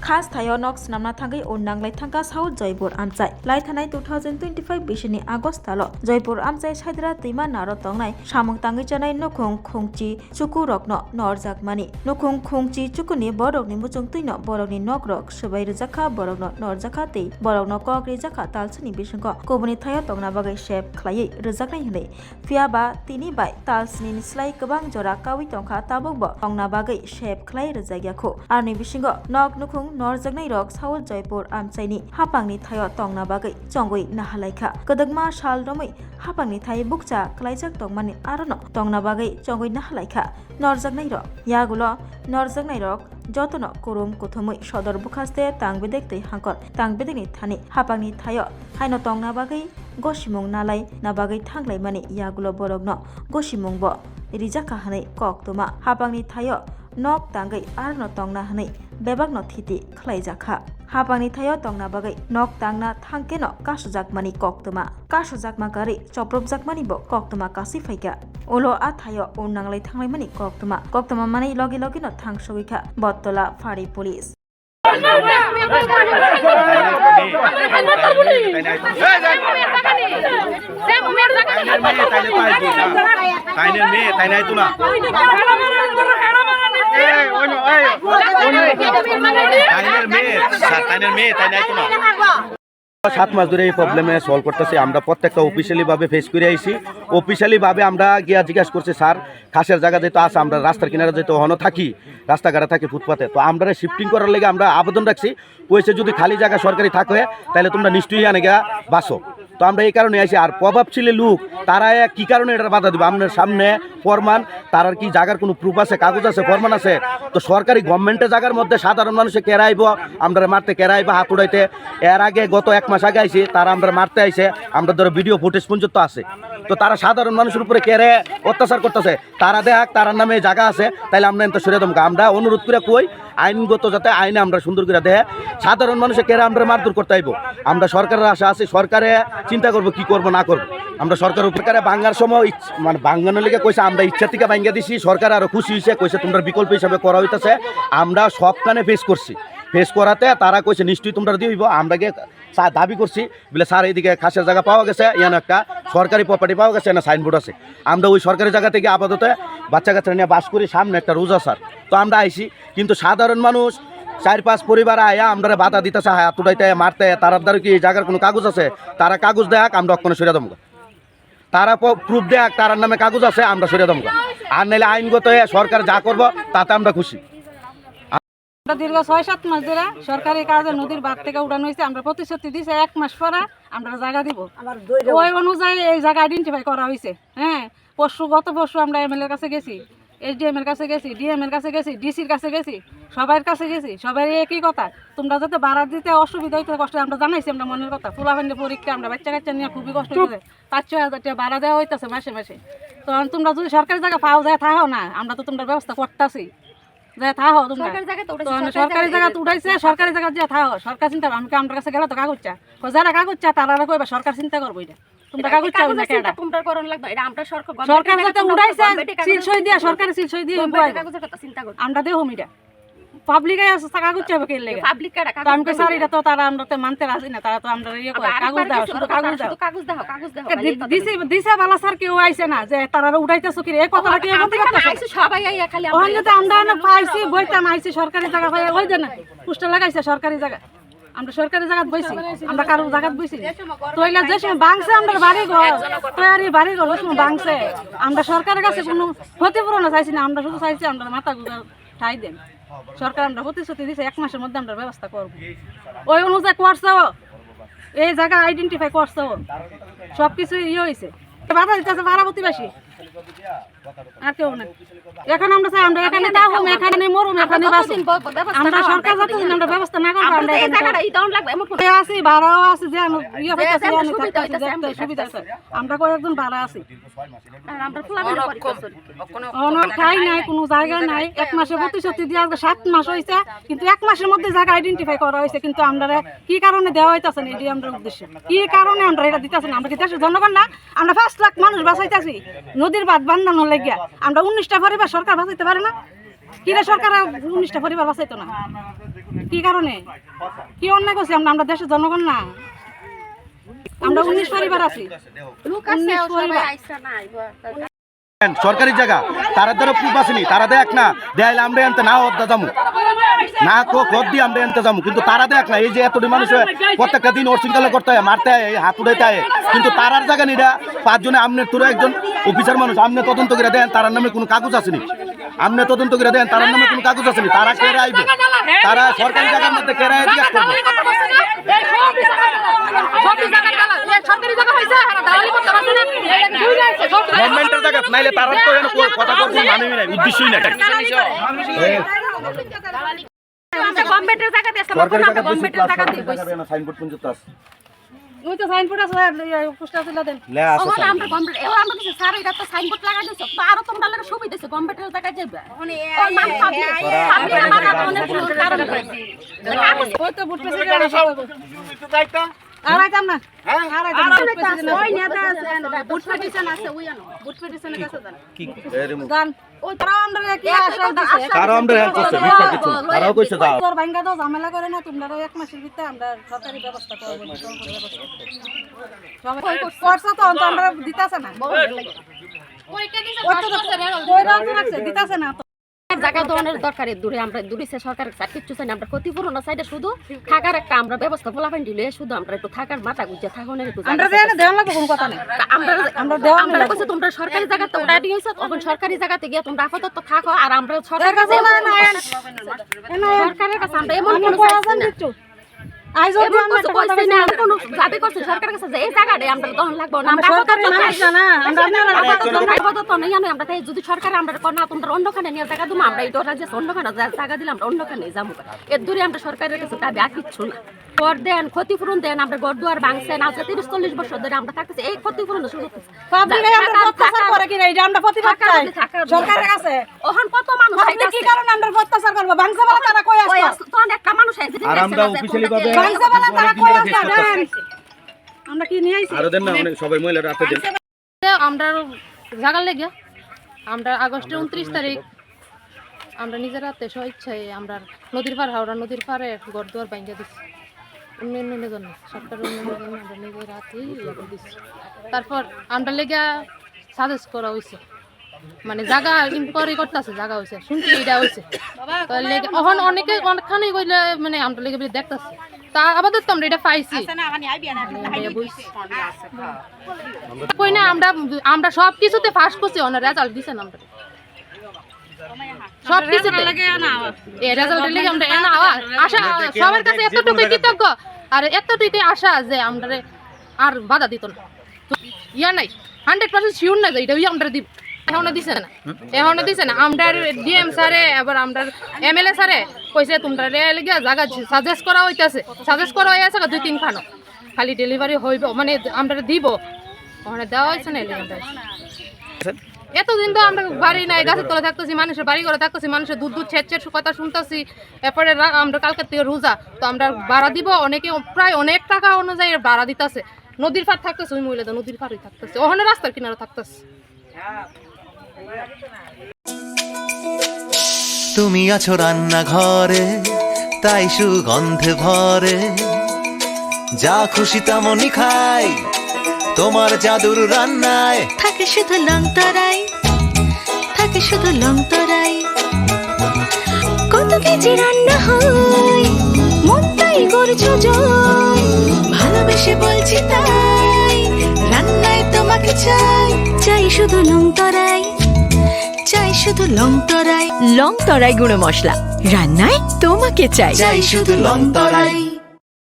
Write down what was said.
खास थायो नक स्नामना थांगै उननांलाय थांगा साउथ जयपुर आमचाय लाइथानाय 2025 बिसोरनि आगस्टाल जयपुर आमचाय साइद्रा दैमा नारो तंनाय सामं तांगै जानाय नखुं खुंची चुकु रकनो नरजाकमानि नखुं खुंची चुकुनि बरकनि मुचुं तैनो बरकनि नकरक सबाय रजाखा बरकनो नरजाखा तै बरकनो कक रजाखा तालसनि बिसंग कोबनि थायो तंना बागै शेप खलायै रजाकनाय हनै फियाबा तिनि बाय तालसनि स्लाय गोबां जरा कावि तंखा ताबुकबो तंना बागै शेप खलाय रजाग्याखौ आरनि बिसंग नक नुखुं नरजाकनाय रक साउथ जयपुर आमचायनि हापांनि थायो तंना बागै चंगै नाहालायखा कदगमा साल रमै हापांनि थायो बुकचा खलायजाक तंमानि आरनो तंना बागै चंगै नाहालायखा नरजाकनाय रक यागुलो नरजाकनाय रक जतन कुरुम कुथुमै सदर बुखास्ते तांबेदेक तै हांकर तांबेदेकनि थानि हापांनि थायो हायनो तंना बागै गसिमुं नालाय ना बागै थांलाय माने यागुलो बरगनो गसिमुंबो रिजाका हनै कक्तुमा हापांनि थायो नक तांगै आरनो तंना हनै बेबागनो थिति खलायजाखा हापांनि थायो तंना बागै नक तांना थांकेनो कासुजाकमानि कक्तुमा कासुजाकमा गारि चप्रबजाकमानिबो कक्तुमा कासि फाइका ओलो आ थायो उननांलाय थांलाय मानि कक्तुमा माने लगे लगेनो थांसगैखा बत्तला फारि पुलिस সাত মাস ধরে এই প্রবলেমে সলভ করতেছি আমরা প্রত্যেকটা অফিসিয়ালি ভাবে ফেস করে আইছি অফিসিয়ালি ভাবে আমরা গিয়া জিজ্ঞাসা করছি স্যার খাসের জায়গা যেহেতু আছে আমরা রাস্তার কিনারে যেহেতু হনো থাকি রাস্তাঘাটে থাকি ফুটপাতে তো আমরা শিফটিং করার লেগে আমরা আবেদন রাখছি কইছে যদি খালি জায়গা সরকারি থাকে তাহলে তোমরা নিশ্চয়ই আনে গিয়া বাসো তো আমরা এই কারণে আইছি আর প্রভাবশালী লোক তারা কি কারণে এটা বাধা দিবে আপনার সামনে প্রমাণ তার কি জায়গার কোনো প্রুফ আছে কাগজ আছে প্রমাণ আছে তো সরকারি গভর্নমেন্টের জায়গার মধ্যে সাধারণ মানুষে কেরাইব আমরা মারতে কেরাইব হাত উড়াইতে এর আগে গত এক মাস আগে আইছি তারা আমরা মারতে আইছে আমরা ধরো ভিডিও ফুটেজ পর্যন্ত আছে তো তারা সাধারণ মানুষের উপরে কেড়ে অত্যাচার করতেছে তারা দেখ তার নামে জায়গা আছে তাইলে আমরা এত সরে দমকা আমরা অনুরোধ করে কই আইনগত যাতে আইনে আমরা সুন্দর করে দেয় সাধারণ মানুষের কেড়ে আমরা মারধর করতে আইব আমরা সরকারের আশা আছে সরকারে চিন্তা করবো কি করবো না করবো আমরা সরকার উপকারে বাঙ্গার সময় মানে বাঙ্গানোর লেগে কইছে আমরা ইচ্ছা থেকে ভাঙ্গা দিছি সরকার আরো খুশি হয়েছে কইছে তোমরা বিকল্প হিসাবে করা হইতেছে আমরা সবখানে ফেস করছি ফেস করাতে তারা কইছে নিশ্চয়ই তোমরা দিব আমরা গিয়ে দাবি করছি বলে স্যার এইদিকে খাসের জায়গা পাওয়া গেছে ইয়ান একটা সরকারি প্রপার্টি পাওয়া গেছে না সাইনবোর্ড আছে আমরা ওই সরকারি জায়গা থেকে আপাতত বাচ্চা কাচ্চা নিয়ে বাস করি সামনে একটা রোজা স্যার তো আমরা আইছি কিন্তু সাধারণ মানুষ 4-5 পরিবার আয়া আমরা বাধা দিতেছে হাত উঠাইতে মারতে তারার দ্বারা কি এই জায়গার কোনো কাগজ আছে তারা কাগজ দেখ আমরা অক্ষণে সরিয়ে দমকা তারা প্রুফ দেখ তার নামে কাগজ আছে আমরা সরিয়ে দমকা আর নাইলে আইনগত সরকার যা করবো তাতে আমরা খুশি দীর্ঘ 6-7 মাস ধরে সরকারি কাজে নদীর বাঁধ থেকে উঠানো হয়েছে আমরা প্রতিশ্রুতি দিয়েছি 1 মাস পরে আমরা জায়গা দিব ওই অনুযায়ী এই জায়গা আইডেন্টিফাই করা হয়েছে হ্যাঁ গত পরশু আমরা এমএলএর কাছে গেছি এসডিএম এর কাছে গেছি ডিএম এর কাছে গেছি ডিসির কাছে গেছি সবার কাছে গেছি সবাই একই কথা তোমরা যাতে ভাড়া দিতে অসুবিধা হইতে কষ্ট আমরা জানাইছি আমরা মনের কথা ফুলাফান্ডে পরীক্ষা আমরা বাচ্চা কাচ্চা নিয়ে খুবই কষ্ট হয়েছে 5-6 হাজার টাকা ভাড়া দেওয়া হইতেছে মাসে মাসে তো তোমরা যদি সরকারি জায়গা পাও যায় থাকো না আমরা তো তোমরা ব্যবস্থা করতেছি সরকারি জায়গা উঠাইছে সরকারি জায়গা যে থাকো সরকার চিন্তা আমি আমার কাছে গেলে তো কাগজ চা যারা কাগজ চা তারা কইবা সরকার চিন্তা করবো এটা তোমরা কাগজ চাও না কেডা তোমরা করন লাগবে এটা আমরা সরকার যাতে উঠাইছে সিল সই দিয়া সরকারি সিল সই দিয়ে কাগজের কথা চিন্তা কর আমরা দেও মিটা পাবলিকে আছে কাগজ চাইবে কে লাগে পাবলিক কাটা কাগজ আমি স্যার এটা তো তারা আমরা তো মানতে রাজি না তারা তো আমরা ইয়ে করে কাগজ দাও শুধু কাগজ দাও দিছে বালা স্যার কেউ আইছে না যে তারা উঠাইতেছো কি এই কথাটা কি বলতে আইছে সবাই আইয়া খালি আমরা না পাইছি বইতাম আইছি সরকারি জায়গা পাই ওই দেন পোস্টার লাগাইছে সরকারি জায়গা আমরা সরকারি জায়গা বইছি আমরা কারো জায়গা বইছি তোইলা যে সময় বাংছে আমরা বাড়ি ঘর তৈরি বাড়ি ঘর সময় বাংছে আমরা সরকারের কাছে কোনো ক্ষতিপূরণ চাইছি না আমরা শুধু চাইছি আমরা মাথা গুজা ঠাই দেন সরকার আমরা প্রতিশ্রুতি দিয়েছে 1 মাসের মধ্যে আমরা ব্যবস্থা করবো ওই অনুযায়ী করছো এই জায়গা আইডেন্টিফাই করছো সবকিছু ইয়ে হয়েছে বাধা দিতেছে ভাড়া প্রতিবাসী আর কেউ না এখন আমরা চাই আমরা এখানে থাকুম এখানে মরুম এখানে বাসি আমরা সরকার যাতে আমরা ব্যবস্থা না করব আমরা এই জায়গাটা ই দাউন লাগবে এমন করে আছি ভাড়াও আছে যে ইয়ে হইতাছে সুবিধা আছে আমরা কয়েকজন ভাড়া আছি আর আমরা ফুলাবেন কোনো ঠাই নাই কোনো জায়গা নাই 1 মাসের প্রতিশ্রুতি দিয়া 7 মাস হইছে কিন্তু 1 মাসের মধ্যে জায়গা আইডেন্টিফাই করা হইছে কিন্তু আমরা কি কারণে দেওয়া হইতাছে না এটি আমরা উদ্দেশ্য কি কারণে আমরা এটা দিতাছি না আমরা কি দেশের জনগণ না আমরা 5 লাখ মানুষ বাঁচাইতাছি নদীর বাঁধ বান্ধানোর লাগিয়া আমরা 19টা পরিবার সরকার বাঁচাইতে পারে না কিরা সরকার 19টা পরিবার বাঁচাইতো না কি কারণে কি অন্যায় করছি আমরা দেশের জনগণ না আমরা 19 পরিবার আছি সরকারি জায়গা তারা দ্বারা প্রুফ আসেনি, তারা দেখ না দেয়াইলে আমরা আনতে না অদ্দা যাবো না কদ দিয়ে আমরা আনতে যাবো, কিন্তু তারা দেখ না এই যে এতটি মানুষ প্রত্যেকটা দিন অর্চিনকালে করতে হয়, মারতে হয়, হাত উঠাইতে হয়, কিন্তু তারার জায়গা নিরা 5 জনে আমনে তোরা একজন অফিসার মানুষ আমনে তদন্ত করে দেন তার নামে কোনো কাগজ আসেনি, আমনে তদন্ত করে দেন তার নামে কোনো কাগজ আসেনি, তারা কেড়ে আইবে, তারা সরকারি জায়গার মধ্যে কেড়ে জিজ্ঞাসা করবে। গভর্নমেন্টের জায়গা নাইলে তারা তো কথা করছে মানেই নাই, উদ্দেশ্যই নাই। গভর্নমেন্টের জায়গা দিয়ে সরকারি জায়গা গভর্নমেন্টের জায়গা দিয়ে না সাইনবোর্ড পর্যন্ত আছে। ওই তো সাইনবোর্ড আছে পোস্টার তুলে দেন লে আছে ওখানে আমরা গভর্নমেন্ট এবার আমরা কিছু স্যার এটা তো সাইনবোর্ড লাগাই দিছো তো আরো তোমরা লাগে সুবিধা দিছো গভর্নমেন্টের জায়গায় যাবে ওখানে ওই মান পাবি পাবি আমার অনেক কোনো কারণ নাই ওই তো বুট প্রেসিডেন্ট আর আইতাম না আর আইতাম না ওই নেতা আছে বুট পেটিশন আছে ওই আনো বুট পেটিশনের কাছে যান কি এর মধ্যে গান ওই তারা আমরা কি আশ্রয় দিছে তারা আমরা হেল্প করছে মিথ্যা কিছু তারাও কইছে দাও তোর ভাঙ্গা দাও ঝামেলা করে না তোমরা এক মাসের ভিতরে আমরা সরকারি ব্যবস্থা করব সবাই করছে তো আমরা দিতাছে না ওইটা দিছে ওই রাত রাখছে দিতাছে না জায়গা দোকানের দরকারে দূরে আমরা দূরেছে সরকারের কাছে কিছু চাই না আমরা ক্ষতিপূরণ সাইডে শুধু থাকার একটা আমরা ব্যবস্থা ফলাফান দিলে শুধু আমরা একটু থাকার মাথা গুজে থাকুনের একটু আমরা দেওয়া লাগবে কোনো কথা নেই আমরা দেওয়া আমরা কইছে তোমরা সরকারি জায়গাতে ওটা দিয়েছো তখন সরকারি জায়গাতে গিয়ে তোমরা আপাতত থাকো আর আমরা সরকারের কাছে সরকারের কাছে আমরা এমন কোনো প্রয়োজন দিচ্ছ আইজো এমন কিছু কইছে না কোনো দাবি করছে সরকারের কাছে যে এই জায়গাটা আমরা তখন লাগবো না আমরা সরকারি মানুষ না আমরা আপাতত নেই আমি আমরা তাই যদি সরকার আমরা না তোমরা অন্যখানে নিয়ে জায়গা দিমু আমরা এই ডোরা যে অন্যখানে জায়গা দিলাম আমরা অন্যখানে যাবো এর দূরে আমরা সরকারের কাছে দাবি আর কিচ্ছু না কর দেন ক্ষতিপূরণ দেন আমরা ঘর দুয়ার ভাঙছেন আজকে 30-40 বছর ধরে আমরা থাকতেছি এই ক্ষতিপূরণ শুরু পাবলিক আমরা অত্যাচার করে কি না এটা আমরা প্রতিবাদ চাই সরকারের কাছে ওখান কত মানুষ আপনি কি কারণ আমরা অত্যাচার করব ভাঙছে বলা তারা কই আসছে তখন একটা মানুষ আছে আর আমরা অফিশিয়ালি ভাবে ভাঙছে বলা তারা কই আসছে আমরা কি নিয়ে আইছি আর দেন না অনেক সবাই মহিলারা হাতে দেন আমরা জাগার লেগে আমরা আগস্টের 29 তারিখ আমরা নিজের হাতে স্বেচ্ছায় আমরা নদীর পার হাওড়া নদীর পারে ঘর দুয়ার ভাঙিয়ে দিচ্ছি উন্নয়নের জন্য সরকারের উন্নয়নের জন্য আমরা নিজের হাতেই দিচ্ছি তারপর আমরা লেগে সাজেস্ট করা হয়েছে মানে জায়গা ইনকোয়ারি করতেছে জায়গা হয়েছে শুনছি এটা হয়েছে লেগে এখন অনেকখানি কইলে মানে আমরা লেগে দেখতেছি তা আপাতত আমরা এটা পাইছি কই না আমরা সব কিছুতে ফার্স্ট করছি অনার রেজাল্ট দিছেন আমরা সব কিছুতে এই রেজাল্টের লাগি আমরা এনা আশা সবার কাছে এতটুকু কৃতজ্ঞ আর এতটুকু আশা যে আমরা আর বাধা দিত না ইয়া নাই 100% শিওর না যে এটা আমরা দিব এখনো দিছে না আমরা ডিএম স্যারে আবার আমরা এমএলএ স্যারে কইছে তোমরা লেগে জায়গা সাজেস্ট করা হইতাছে সাজেস্ট করা হইছে 2-3 খানো খালি ডেলিভারি হইব মানে আমরা দিব ওখানে দেওয়া হয়েছে না আমরা এতদিন তো আমরা বাড়ি নাই গাছের তলে থাকতেছি মানুষের বাড়ি ঘরে থাকতেছি মানুষের দুধ ছেঁচের কথা শুনতেছি এরপরে আমরা কালকের থেকে রোজা তো আমরা ভাড়া দিব অনেকে প্রায় অনেক টাকা অনুযায়ী ভাড়া দিতেছে নদীর পার থাকতেছে ওই মহিলাদের নদীর পাড়ই থাকতেছে ওখানে রাস্তার কিনারে থাকতেছে তুমি আছো রান্নাঘরে তাই সুগন্ধে ভরে যা খুশি তেমনই খাই তোমার জাদুর রান্নায় থাকে শুধু লং তরাই থাকে শুধু লং তরাই কত কেজি রান্না হয় মনটাই করছো জয় ভালোবেসে বলছি তাই রান্নায় তোমাকে চাই চাই শুধু লং তরাই চাই শুধু লং তরাই গুঁড়ো মশলা রান্নায় তোমাকে চাই চাই শুধু লং তরাই।